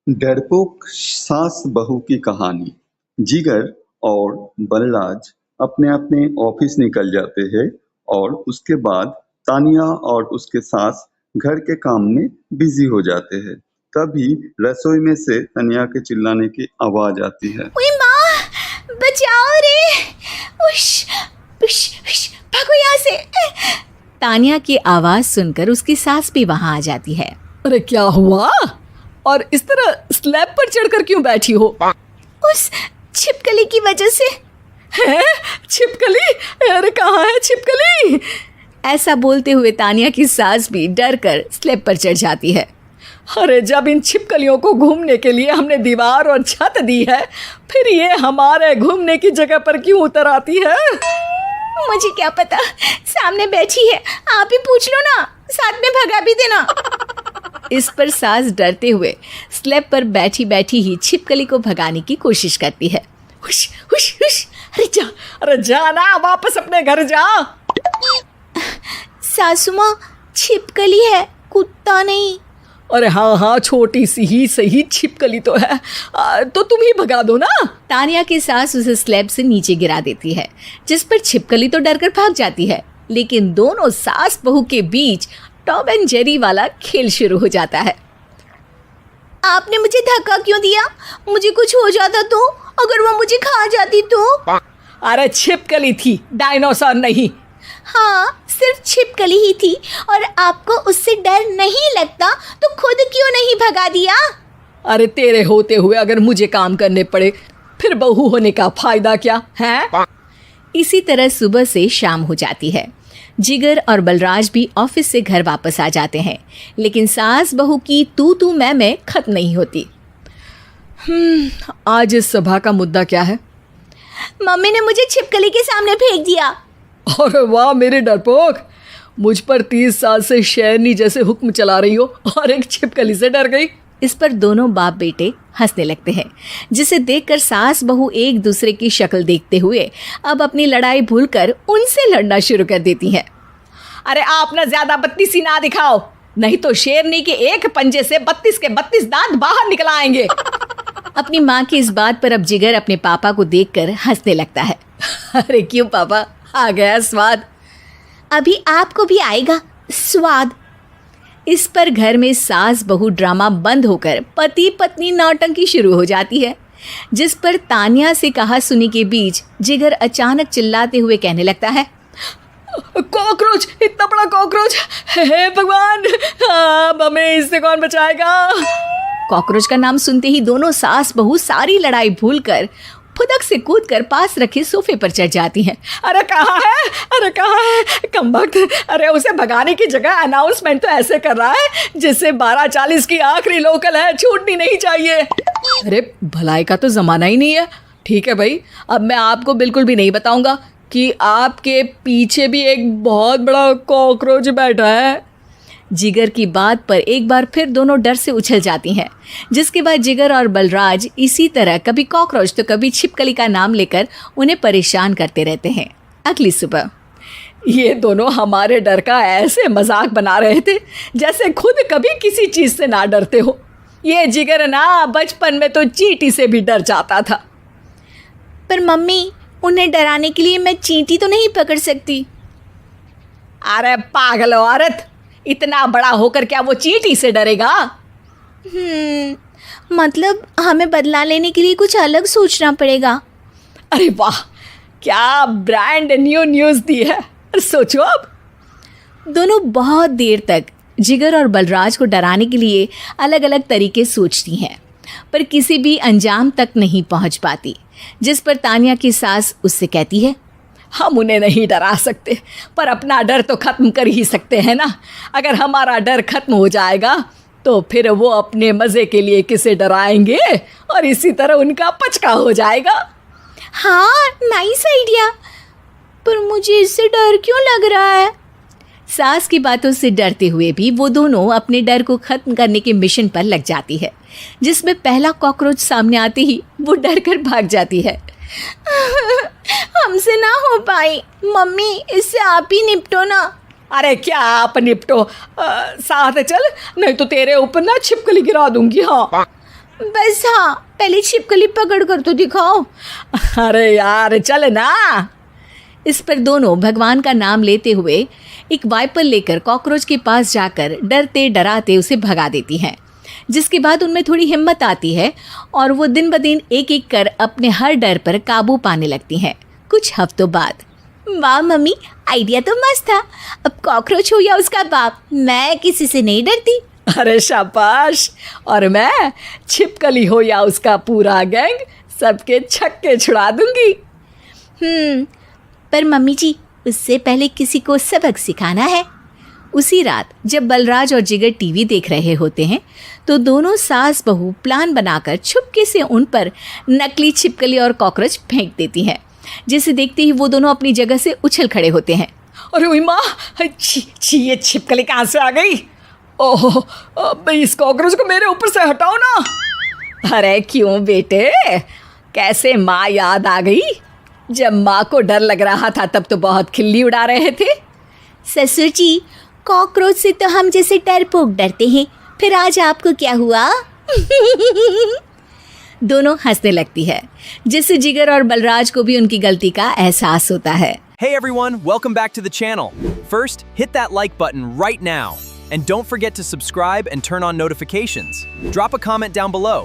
डरपोक सास बहू की कहानी। जिगर और बलराज अपने अपने ऑफिस निकल जाते हैं और उसके बाद तानिया और उसके सास घर के काम में बिजी हो जाते हैं। तभी रसोई में से तानिया के चिल्लाने की आवाज आती है। ओए माँ, बचाओ रे। उश, उश, उश, भागो यहाँ से। तानिया की आवाज सुनकर उसकी सास भी वहां आ जाती है। अरे क्या हुआ? और इस तरह स्लैब पर चढ़कर क्यों बैठी हो? उस छिपकली की वजह से। है? छिपकली? अरे कहाँ है छिपकली? ऐसा बोलते हुए तानिया की सास भी डर कर स्लैब पर चढ़ जाती है। अरे जब इन छिपकलियों को घूमने के लिए हमने दीवार और छत दी है, फिर ये हमारे घूमने की जगह पर क्यों उतर आती है? मुझे क्या पता, सामने बैठी है, आप ही पूछ लो ना, साथ में भगा भी देना। इस पर सास डरते हुए स्लैब पर बैठी बैठी ही छिपकली को भगाने की कोशिश करती है। हुश, हुश, हुश। अरे जा ना, वापस अपने घर जा। सासू माँ, छिपकली है, कुत्ता नहीं। अरे हाँ, छोटी सी ही सही छिपकली तो है, तो तुम ही भगा दो ना। तानिया की सास उसे स्लैब से नीचे गिरा देती है, जिस पर छिपकली तो डरकर भाग जाती है। लेकिन दोनों सास बहू के बीच टॉम एंड जेरी वाला खेल शुरू हो जाता है। आपने मुझे धक्का क्यों दिया? मुझे कुछ हो जाता तो? अगर वो मुझे खा जाती तो? अरे छिपकली थी, डायनासोर नहीं। हाँ, सिर्फ छिपकली ही थी और आपको उससे डर नहीं लगता तो खुद क्यों नहीं भगा दिया? अरे तेरे होते हुए अगर मुझे काम करने पड़े, फिर बहू होने का फायदा क्या है? इसी तरह सुबह से शाम हो जाती है। जिगर और बलराज भी ऑफिस से घर वापस आ जाते हैं, लेकिन सास बहू की तू मैं खत्म नहीं होती। आज इस सभा का मुद्दा क्या है? मम्मी ने मुझे छिपकली के सामने फेंक दिया। अरे वाह मेरे डरपोक, मुझ पर 30 साल से शेरनी जैसे हुक्म चला रही हो और एक छिपकली से डर गई। इस पर दोनों बाप बेटे हंसने लगते हैं, जिसे देखकर सास बहू एक दूसरे की शक्ल देखते हुए अब अपनी लड़ाई भूलकर उनसे लड़ना शुरू कर देती हैं। अरे आप ना ज्यादा बत्तीसी ना दिखाओ, नहीं तो शेरनी के एक पंजे से 32 के 32 दांत बाहर निकल आएंगे। अपनी माँ की इस बात पर अब जिगर अपने पापा को देखकर हंसने लगता है। अरे क्यों पापा, आ गया स्वाद। अभी आपको भी आएगा स्वाद। इस पर घर में सास बहू ड्रामा बंद होकर पति पत्नी नौटंकी शुरू हो जाती है, जिस पर तानिया से कहा सुनी के बीच जिगर अचानक चिल्लाते हुए कहने लगता है, कॉकरोच, इतना बड़ा कॉकरोच, हे भगवान, अब हमें इससे कौन बचाएगा? कॉकरोच का नाम सुनते ही दोनों सास बहू सारी लड़ाई भूलकर फुदक से कूदकर पास रखे सोफे पर चढ़ जाती हैं। अरे कहाँ है, अरे कहाँ है कमबख्त? अरे उसे भगाने की जगह अनाउंसमेंट तो ऐसे कर रहा है जैसे 12:40 की आखिरी लोकल है, छूटनी नहीं चाहिए। अरे भलाई का तो ज़माना ही नहीं है। ठीक है भाई, अब मैं आपको बिल्कुल भी नहीं बताऊंगा कि आपके पीछे भी एक बहुत बड़ा कॉकरोच बैठा है। जिगर की बात पर एक बार फिर दोनों डर से उछल जाती हैं, जिसके बाद जिगर और बलराज इसी तरह कभी कॉकरोच तो कभी छिपकली का नाम लेकर उन्हें परेशान करते रहते हैं। अगली सुबह ये दोनों हमारे डर का ऐसे मजाक बना रहे थे जैसे खुद कभी किसी चीज़ से ना डरते हो। ये जिगर ना बचपन में तो चींटी से भी डर जाता था। पर मम्मी, उन्हें डराने के लिए मैं चींटी तो नहीं पकड़ सकती। अरे पागल औरत, इतना बड़ा होकर क्या वो चींटी से डरेगा? मतलब हमें बदला लेने के लिए कुछ अलग सोचना पड़ेगा। अरे वाह, क्या ब्रांड न्यू न्यूज़ दी है। सोचो अब। दोनों बहुत देर तक जिगर और बलराज को डराने के लिए अलग अलग तरीके सोचती हैं, पर किसी भी अंजाम तक नहीं पहुंच पाती, जिस पर तानिया की सास उससे कहती है, हम उन्हें नहीं डरा सकते, पर अपना डर तो ख़त्म कर ही सकते हैं ना। अगर हमारा डर ख़त्म हो जाएगा तो फिर वो अपने मज़े के लिए किसे डराएंगे और इसी तरह उनका पचका हो जाएगा। हाँ, नाइस आइडिया, पर मुझे इससे डर क्यों लग रहा है? सास की बातों से डरते हुए भी वो दोनों अपने डर को ख़त्म करने के मिशन पर लग जाती है, जिसमें पहला कॉकरोच सामने आते ही वो डर कर भाग जाती है। हमसे ना हो पाई मम्मी, इससे आप ही निपटो ना। अरे क्या आप निपटो, साथ चल, नहीं तो तेरे ऊपर ना छिपकली गिरा दूंगी। हाँ बस हाँ, पहले छिपकली पकड़ कर तो दिखाओ। अरे यार चल ना। इस पर दोनों भगवान का नाम लेते हुए एक वाइपर लेकर कॉकरोच के पास जाकर डरते डराते उसे भगा देती हैं, जिसके बाद उनमें थोड़ी हिम्मत आती है और वो दिन ब दिन एक एक कर अपने हर डर पर काबू पाने लगती हैं। कुछ हफ्तों बाद, वाह मम्मी, आइडिया तो मस्त था। अब कॉकरोच हो या उसका बाप, मैं किसी से नहीं डरती। अरे शाबाश। और मैं छिपकली हो या उसका पूरा गैंग, सबके छक्के छुड़ा दूंगी। पर मम्मी जी, उससे पहले किसी को सबक सिखाना है। उसी रात जब बलराज और जिगर टीवी देख रहे होते हैं तो दोनों सास बहू प्लान बनाकर छुपके से उन पर नकली छिपकली और कॉकरोच फेंक देती हैं, जिसे देखते ही वो दोनों अपनी जगह से उछल खड़े होते हैं। अरे ओए माँ, छी ये छिपकली कहाँ से आ गई? ओह, अब इस कॉकरोच को मेरे ऊपर से हटाओ ना। अरे क्यों बेटे, कैसे माँ याद आ गई? जब माँ को डर लग रहा था तब तो बहुत खिल्ली उड़ा रहे थे। ससुर जी, कॉकरोच से तो हम जैसे डरपोक डरते हैं, फिर आज आपको क्या हुआ? दोनों हंसने लगती है, जिससे जिगर और बलराज को भी उनकी गलती का एहसास होता है। Hey everyone, welcome back to the channel. First, hit that like button right now. And don't forget to subscribe and turn on notifications. Drop a comment down below.